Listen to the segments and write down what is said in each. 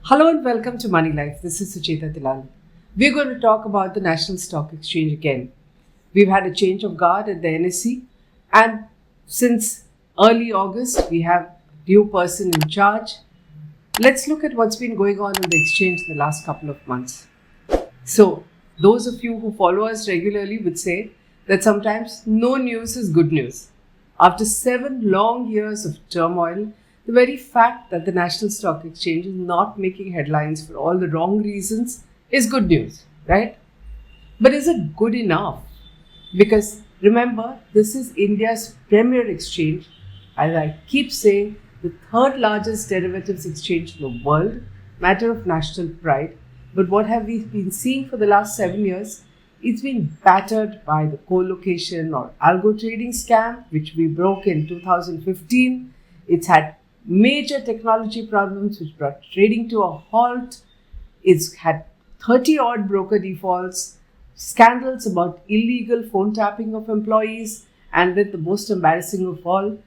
Hello and welcome to Moneylife. This is Sucheta Dalal. We're going to talk about the National Stock Exchange again. We've had a change of guard at the NSE, and since early August, we have a new person in charge. Let's look at what's been going on in the exchange in the last couple of months. So, those of you who follow us regularly would say that sometimes no news is good news. After 7 long years of turmoil, the very fact that the National Stock Exchange is not making headlines for all the wrong reasons is good news, right? But is it good enough? Because remember, this is India's premier exchange, as I keep saying, the third largest derivatives exchange in the world, matter of national pride. But what have we been seeing for the last 7 years? It's been battered by the co-location or algo trading scam, which we broke in 2015. It's had major technology problems which brought trading to a halt. It's had 30 odd broker defaults, scandals about illegal phone tapping of employees, and then the most embarrassing of all,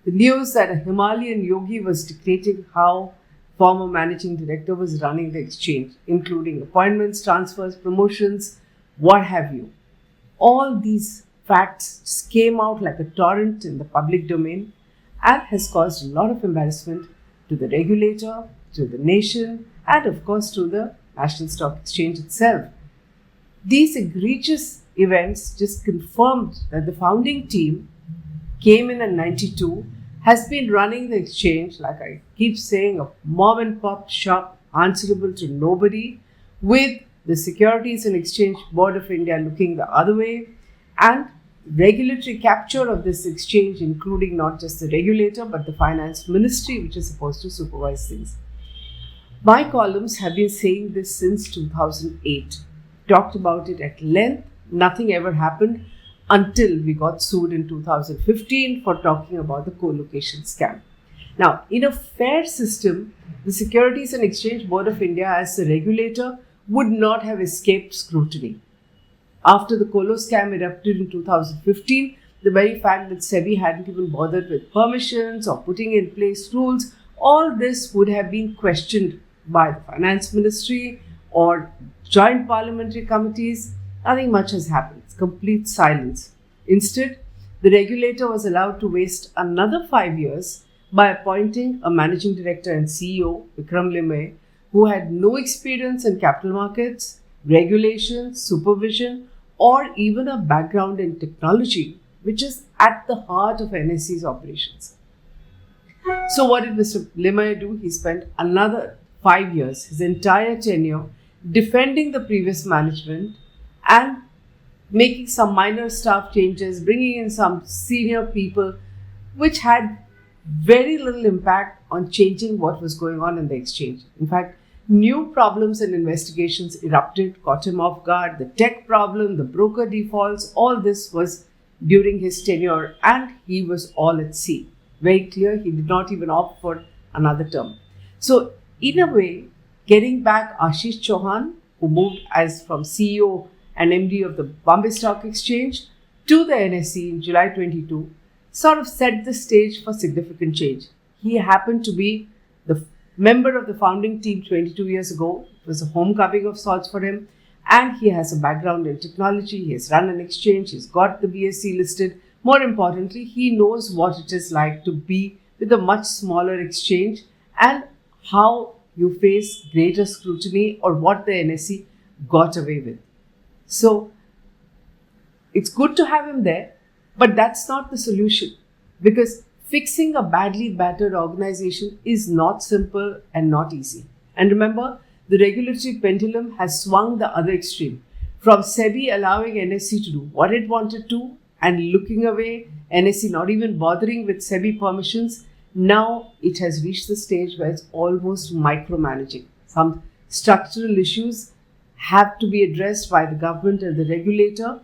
the news that a Himalayan yogi was dictating how former managing director was running the exchange, including appointments, transfers, promotions, what have you. All these facts just came out like a torrent in the public domain and has caused a lot of embarrassment to the regulator, to the nation, and of course to the National Stock Exchange itself. These egregious events just confirmed that the founding team came in 92, has been running the exchange, like I keep saying, a mom and pop shop answerable to nobody, with the Securities and Exchange Board of India looking the other way, and regulatory capture of this exchange, including not just the regulator but the finance ministry, which is supposed to supervise things. My columns have been saying this since 2008. Talked about it at length. Nothing ever happened until we got sued in 2015 for talking about the co-location scam. Now, in a fair system, the Securities and Exchange Board of India, as the regulator, would not have escaped scrutiny. After the colo scam erupted in 2015, the very fact that SEBI hadn't even bothered with permissions or putting in place rules, all this would have been questioned by the finance ministry or joint parliamentary committees. Nothing much has happened. It's complete silence. Instead, the regulator was allowed to waste another 5 years by appointing a managing director and CEO, Vikram Limay, who had no experience in capital markets, regulation, supervision, or even a background in technology, which is at the heart of NSE's operations. So what did Mr. Limay do? He spent another 5 years, his entire tenure, defending the previous management and making some minor staff changes, bringing in some senior people, which had very little impact on changing what was going on in the exchange. In fact, new problems and investigations erupted, caught him off guard. The tech problem, the broker defaults, all this was during his tenure, and he was all at sea. Very clear, he did not even opt for another term. So, in a way, getting back Ashish Chauhan, who moved as from CEO and MD of the Bombay Stock Exchange to the NSE in July 22, sort of set the stage for significant change. He happened to be the member of the founding team 22 years ago. It was a homecoming of sorts for him, and he has a background in technology. He has run an exchange, he's got the BSE listed. More importantly, he knows what it is like to be with a much smaller exchange and how you face greater scrutiny, or what the NSE got away with. So it's good to have him there, but that's not the solution, because fixing a badly battered organization is not simple and not easy. And remember, the regulatory pendulum has swung the other extreme, from SEBI allowing NSE to do what it wanted to and looking away, NSE not even bothering with SEBI permissions. Now it has reached the stage where it's almost micromanaging. Some structural issues have to be addressed by the government and the regulator,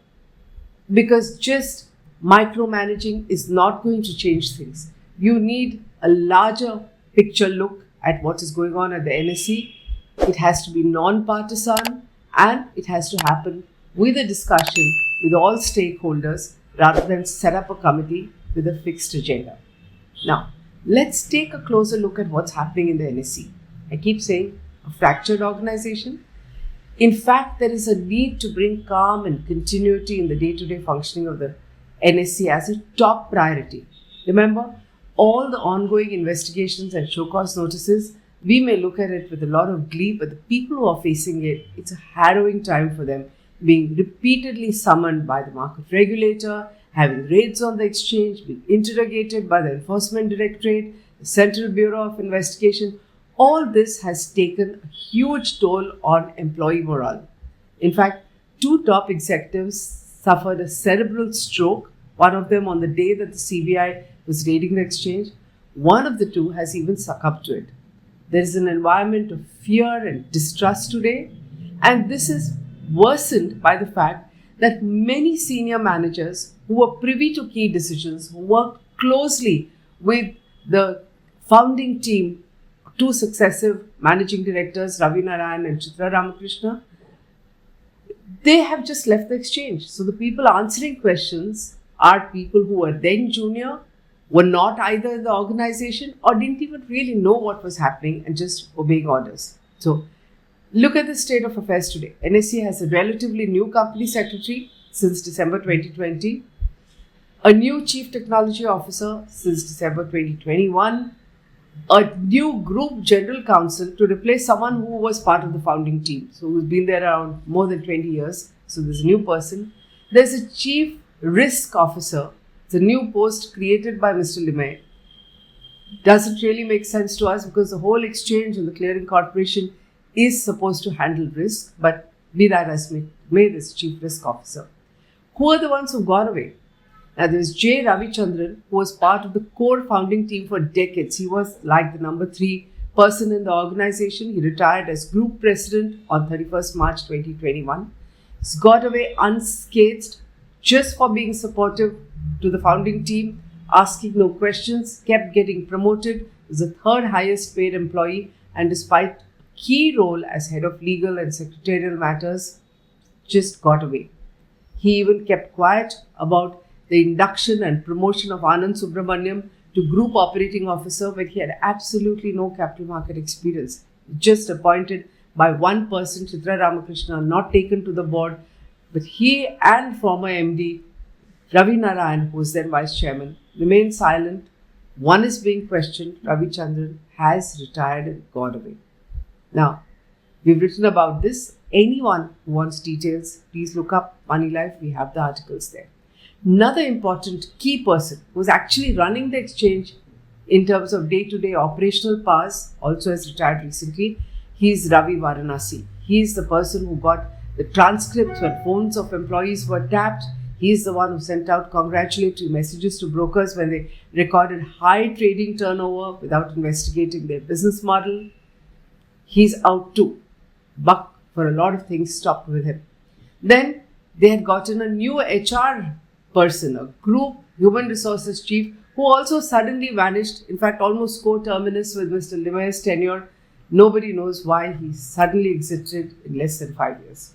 because just micromanaging is not going to change things. You need a larger picture look at what is going on at the NSE. It has to be non-partisan, and it has to happen with a discussion with all stakeholders rather than set up a committee with a fixed agenda. Now, let's take a closer look at what's happening in the NSE. I keep saying a fractured organization. In fact, there is a need to bring calm and continuity in the day-to-day functioning of the NSE as a top priority. Remember, all the ongoing investigations and show cause notices, we may look at it with a lot of glee, but the people who are facing it, it's a harrowing time for them, being repeatedly summoned by the market regulator, having raids on the exchange, being interrogated by the Enforcement Directorate, the Central Bureau of Investigation. All this has taken a huge toll on employee morale. In fact, two top executives suffered a cerebral stroke, one of them on the day that the CBI was raiding the exchange. One of the two has even succumbed to it. There is an environment of fear and distrust today, and this is worsened by the fact that many senior managers who were privy to key decisions, who worked closely with the founding team, two successive managing directors, Ravi Narayan and Chitra Ramakrishna, they have just left the exchange. So the people answering questions are people who were then junior, were not either in the organization, or didn't even really know what was happening and just obeying orders. So look at the state of affairs today. NSE has a relatively new company secretary since December 2020, a new chief technology officer since December 2021, a new group general counsel to replace someone who was part of the founding team, so who's been there around more than 20 years. So there's a new person. There's a chief risk officer. It's a new post created by Mr. Limay. Doesn't really make sense to us because the whole exchange and the clearing corporation is supposed to handle risk, but be that as may, this chief risk officer. Who are the ones who've gone away? Now, there's J. Ravichandran, who was part of the core founding team for decades. He was like the number 3 person in the organization. He retired as group president on 31st March 2021. He's got away unscathed just for being supportive to the founding team, asking no questions, kept getting promoted, was the 3rd highest paid employee, and despite a key role as head of legal and secretarial matters, just got away. He even kept quiet about the induction and promotion of Anand Subramaniam to Group Operating Officer when he had absolutely no capital market experience. Just appointed by one person, Chitra Ramakrishna, not taken to the board, but he and former MD Ravi Narayan, who was then vice chairman, remained silent. One is being questioned. Ravi Chandran has retired and gone away. Now, we've written about this. Anyone who wants details, please look up Moneylife. We have the articles there. Another important key person who was actually running the exchange in terms of day-to-day operational powers also has retired recently. He's Ravi Varanasi. He's the person who got the transcripts when phones of employees were tapped. He's the one who sent out congratulatory messages to brokers when they recorded high trading turnover without investigating their business model. He's out too. Buck for a lot of things stopped with him. Then they had gotten a new HR person, a group human resources chief, who also suddenly vanished. In fact, almost co-terminus with Mr. Limay's tenure. Nobody knows why he suddenly exited in less than 5 years.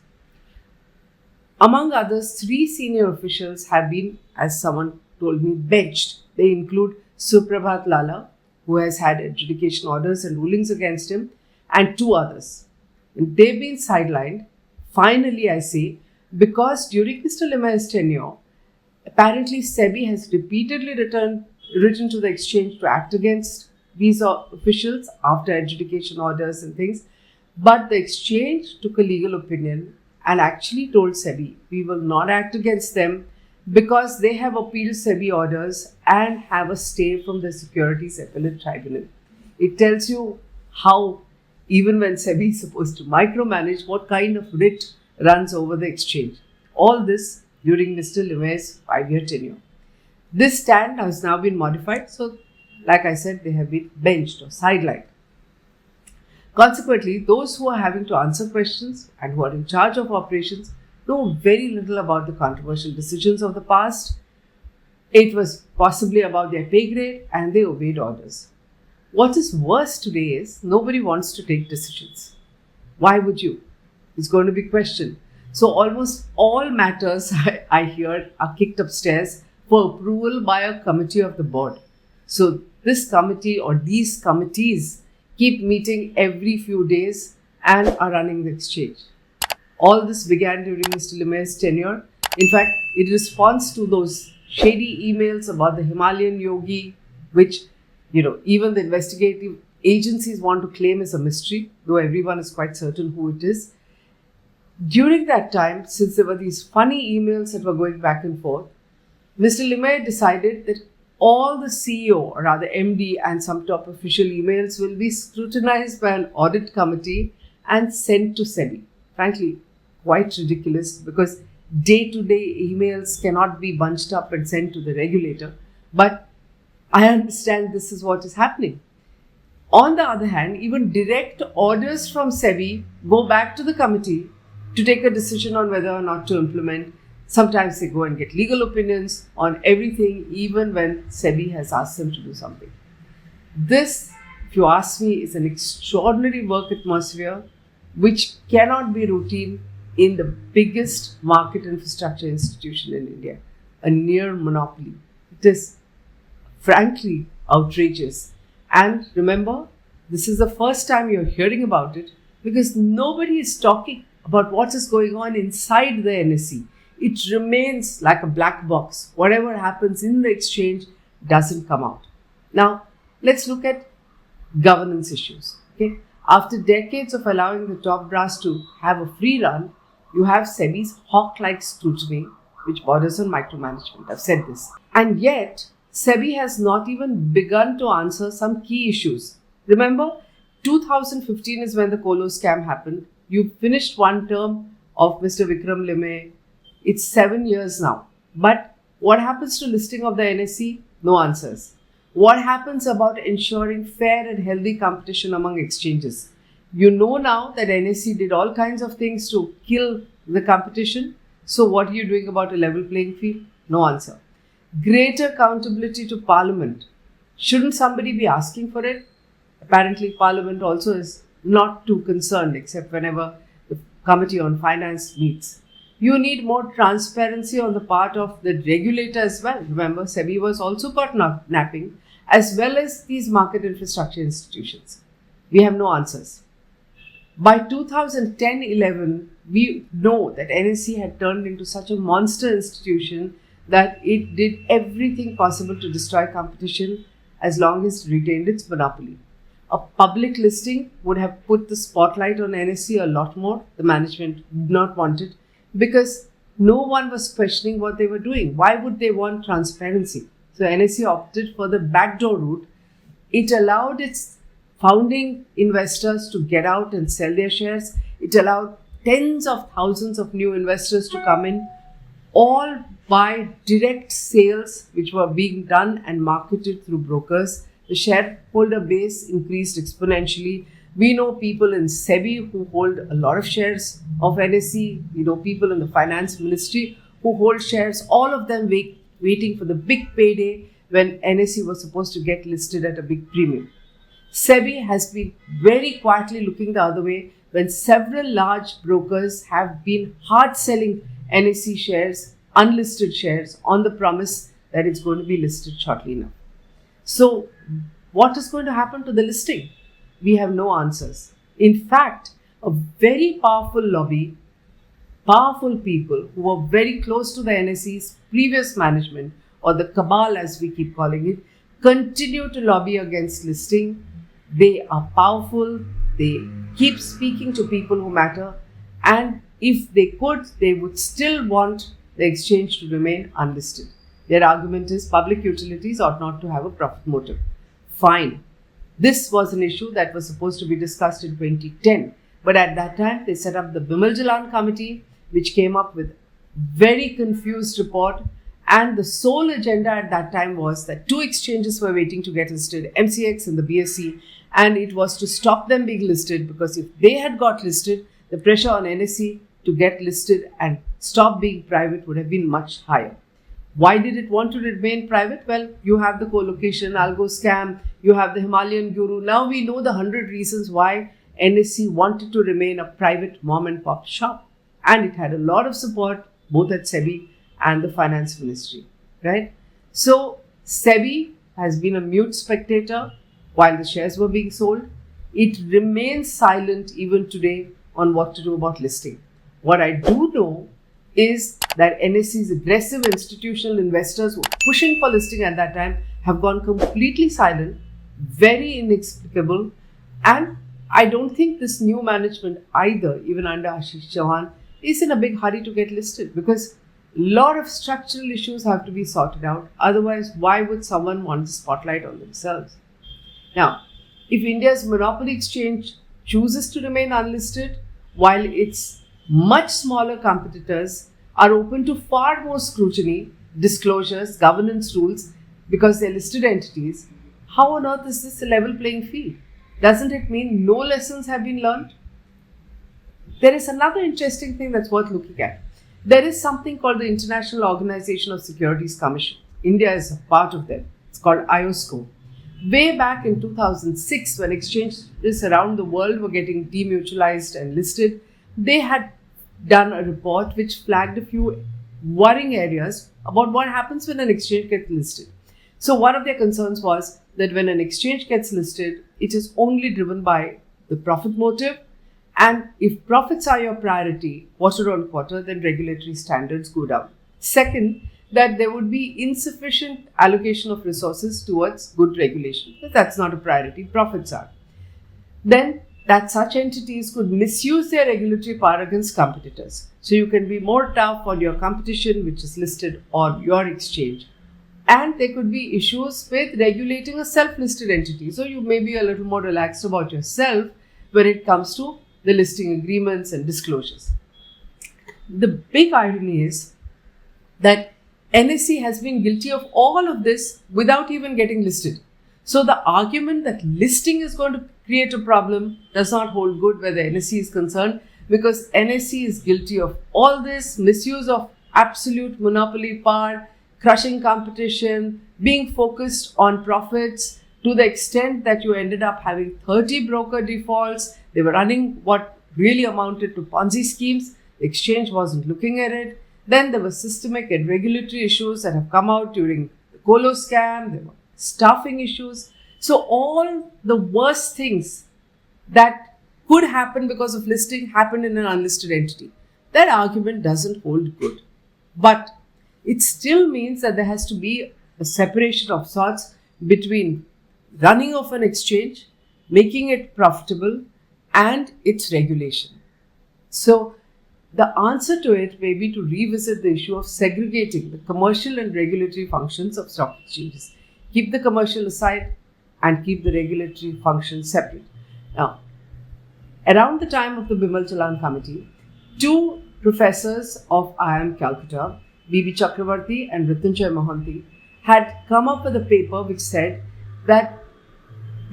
Among others, 3 senior officials have been, as someone told me, benched. They include Suprabhat Lala, who has had adjudication orders and rulings against him, and 2 others. And they've been sidelined, finally I say, because during Mr. Limay's tenure, apparently SEBI has repeatedly written to the exchange to act against these officials after adjudication orders and things. But the exchange took a legal opinion and actually told SEBI, we will not act against them because they have appealed SEBI orders and have a stay from the Securities Appellate Tribunal. It tells you how, even when SEBI is supposed to micromanage, what kind of writ runs over the exchange. All this during Mr. Limay's 5-year tenure. This stand has now been modified, so like I said, they have been benched or sidelined. Consequently, those who are having to answer questions and who are in charge of operations know very little about the controversial decisions of the past. It was possibly about their pay grade and they obeyed orders. What is worse today is nobody wants to take decisions. Why would you? It's going to be questioned. So almost all matters I hear are kicked upstairs for approval by a committee of the board. So this committee or these committees keep meeting every few days and are running the exchange. All this began during Mr. Lime's tenure. In fact, in response to those shady emails about the Himalayan yogi, which, even the investigative agencies want to claim is a mystery, though everyone is quite certain who it is. During that time, since there were these funny emails that were going back and forth, Mr. Lime decided that all the CEO, or rather MD, and some top official emails will be scrutinized by an audit committee and sent to SEBI. Frankly, quite ridiculous, because day-to-day emails cannot be bunched up and sent to the regulator. But I understand this is what is happening. On the other hand, even direct orders from SEBI go back to the committee to take a decision on whether or not to implement. Sometimes they go and get legal opinions on everything, even when SEBI has asked them to do something. This, if you ask me, is an extraordinary work atmosphere which cannot be routine in the biggest market infrastructure institution in India, a near monopoly. It is frankly outrageous. And remember, this is the first time you're hearing about it, because nobody is talking about what is going on inside the NSE. It remains like a black box. Whatever happens in the exchange doesn't come out. Now, let's look at governance issues. Okay? After decades of allowing the top brass to have a free run, you have SEBI's hawk-like scrutiny, which borders on micromanagement. I've said this. And yet, SEBI has not even begun to answer some key issues. Remember, 2015 is when the Colo scam happened. You finished one term of Mr. Vikram Lime. It's 7 years now. But what happens to listing of the NSE? No answers. What happens about ensuring fair and healthy competition among exchanges? You know now that NSE did all kinds of things to kill the competition. So what are you doing about a level playing field? No answer. Greater accountability to Parliament. Shouldn't somebody be asking for it? Apparently, Parliament also is not too concerned, except whenever the Committee on Finance meets. You need more transparency on the part of the regulator as well. Remember, SEBI was also caught napping, as well as these market infrastructure institutions. We have no answers. By 2010-11, we know that NSE had turned into such a monster institution that it did everything possible to destroy competition as long as it retained its monopoly. A public listing would have put the spotlight on NSE a lot more. The management did not want it because no one was questioning what they were doing. Why would they want transparency? So NSE opted for the backdoor route. It allowed its founding investors to get out and sell their shares. It allowed tens of thousands of new investors to come in, all by direct sales which were being done and marketed through brokers. The shareholder base increased exponentially. We know people in SEBI who hold a lot of shares of NSE. We know people in the finance ministry who hold shares, all of them waiting for the big payday when NSE was supposed to get listed at a big premium. SEBI has been very quietly looking the other way when several large brokers have been hard selling NSE shares, unlisted shares, on the promise that it's going to be listed shortly enough. So, what is going to happen to the listing? We have no answers. In fact, a very powerful lobby, powerful people who were very close to the NSE's previous management, or the cabal as we keep calling it, continue to lobby against listing. They are powerful. They keep speaking to people who matter. And if they could, they would still want the exchange to remain unlisted. Their argument is public utilities ought not to have a profit motive. Fine. This was an issue that was supposed to be discussed in 2010. But at that time, they set up the Bimal Jalan committee, which came up with very confused report. And the sole agenda at that time was that two exchanges were waiting to get listed, MCX and the BSE. And it was to stop them being listed, because if they had got listed, the pressure on NSE to get listed and stop being private would have been much higher. Why did it want to remain private? Well, you have the co-location, algo scam, you have the Himalayan guru. Now we know the 100 reasons why NSE wanted to remain a private mom and pop shop. And it had a lot of support both at SEBI and the finance ministry, right? So SEBI has been a mute spectator while the shares were being sold. it remains silent even today on what to do about listing. What I do know is that NSE's aggressive institutional investors who were pushing for listing at that time have gone completely silent, very inexplicable, and I don't think this new management either, even under Ashish Chauhan, is in a big hurry to get listed because a lot of structural issues have to be sorted out. Otherwise, why would someone want the spotlight on themselves? Now, if India's monopoly exchange chooses to remain unlisted, while its much smaller competitors are open to far more scrutiny, disclosures, governance rules because they're listed entities, how on earth is this a level playing field? Doesn't it mean no lessons have been learned? There is another interesting thing that's worth looking at. There is something called the International Organization of Securities Commission. India is a part of them. It's called IOSCO. Way back in 2006, when exchanges around the world were getting demutualized and listed, they had done a report which flagged a few worrying areas about what happens when an exchange gets listed. So one of their concerns was that when an exchange gets listed, it is only driven by the profit motive. And if profits are your priority quarter on quarter, then regulatory standards go down. Second, that there would be insufficient allocation of resources towards good regulation. But that's not a priority, profits are. Then that such entities could misuse their regulatory power against competitors. So you can be more tough on your competition which is listed on your exchange. And there could be issues with regulating a self-listed entity. So you may be a little more relaxed about yourself when it comes to the listing agreements and disclosures. The big irony is that NSE has been guilty of all of this without even getting listed. So the argument that listing is going to create a problem does not hold good where the NSE is concerned, because NSE is guilty of all this misuse of absolute monopoly power, crushing competition, being focused on profits to the extent that you ended up having 30 broker defaults. They were running what really amounted to Ponzi schemes. The exchange wasn't looking at it. Then there were systemic and regulatory issues that have come out during the Colo scam. There were staffing issues. So all the worst things that could happen because of listing happened in an unlisted entity. That argument doesn't hold good. But it still means that there has to be a separation of sorts between running of an exchange, making it profitable, and its regulation. So the answer to it may be to revisit the issue of segregating the commercial and regulatory functions of stock exchanges. Keep the commercial aside and keep the regulatory functions separate. Now, around the time of the Bimal Chalan Committee, two professors of IIM Calcutta, B.B. Chakravarti and Ritunjay Mohanty, had come up with a paper which said that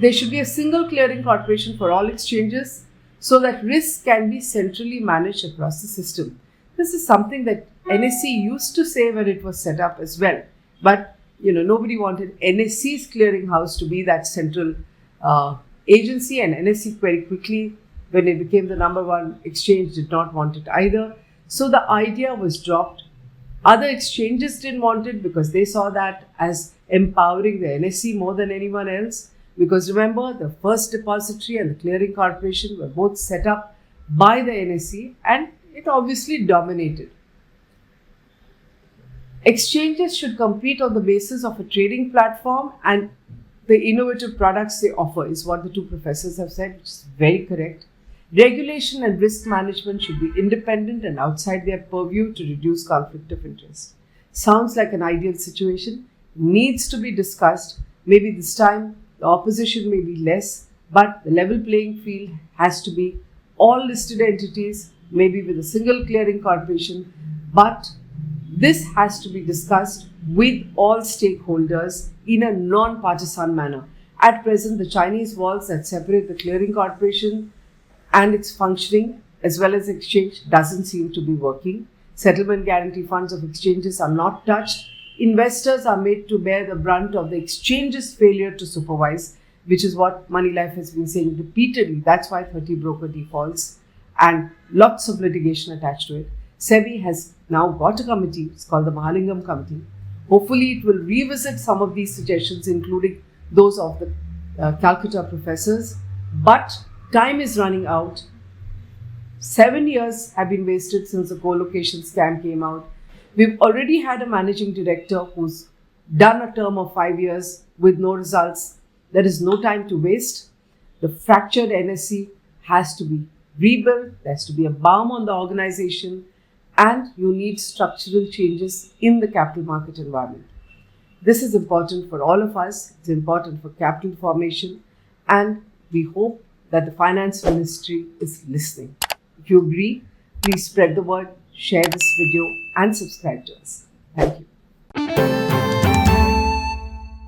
there should be a single clearing corporation for all exchanges so that risk can be centrally managed across the system. This is something that NSE used to say when it was set up as well. But, nobody wanted NSE's clearinghouse to be that central agency, and NSE very quickly, when it became the number one exchange, did not want it either. So the idea was dropped. Other exchanges didn't want it because they saw that as empowering the NSE more than anyone else. Because remember, the first depository and the clearing corporation were both set up by the NSE, and it obviously dominated. Exchanges should compete on the basis of a trading platform and the innovative products they offer, is what the two professors have said, which is very correct. Regulation and risk management should be independent and outside their purview to reduce conflict of interest. Sounds like an ideal situation, needs to be discussed. Maybe this time the opposition may be less, but the level playing field has to be all listed entities, maybe with a single clearing corporation, but this has to be discussed with all stakeholders in a non-partisan manner. At present, the Chinese walls that separate the clearing corporation and its functioning as well as exchange doesn't seem to be working. Settlement guarantee funds of exchanges are not touched. Investors are made to bear the brunt of the exchange's failure to supervise, which is what Moneylife has been saying repeatedly. That's why 30 broker defaults and lots of litigation attached to it. SEBI has now got a committee. It's called the Mahalingam Committee. Hopefully, it will revisit some of these suggestions, including those of the Calcutta professors, But time is running out. 7 years have been wasted since the co-location scam came out. We've already had a managing director who's done a term of 5 years with no results. There is no time to waste. The fractured NSE has to be rebuilt. There has to be a balm on the organization, and you need structural changes in the capital market environment. This is important for all of us. It's important for capital formation, and we hope that the finance ministry is listening. If you agree, please spread the word, share this video, and subscribe to us. Thank you.